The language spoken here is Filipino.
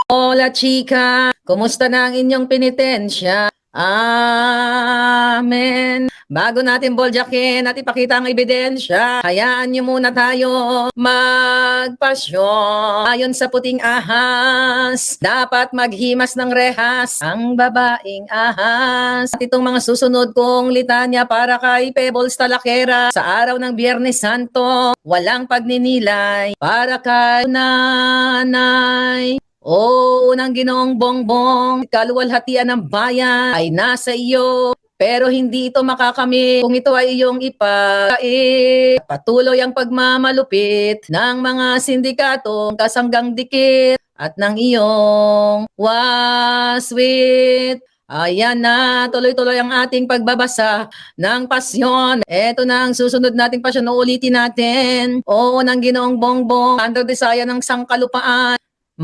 Hola chika, kumusta na ang inyong penitensya? Amen. Bago natin boljakin at ipakita ang ebidensya, hayaan niyo muna tayo magpasyon. Ayon sa puting ahas, dapat maghimas ng rehas ang babaeng ahas. At itong mga susunod kong litanya para kay Pebbles Talakera sa araw ng Biyernes Santo, walang pagninilay para kay nanay. Unang Ginoong Bongbong, kaluwalhatian ng bayan ay nasa iyo. Pero hindi ito makakamit kung ito ay iyong ipait. Patuloy ang pagmamalupit ng mga sindikatong kasanggang dikit at ng iyong waswit. Ayan na, tuloy-tuloy ang ating pagbabasa ng pasyon. Ito na ang susunod nating pasyon. Uulitin natin. Oo, ng Ginoong Bongbong, under the saya ng sangkalupaan.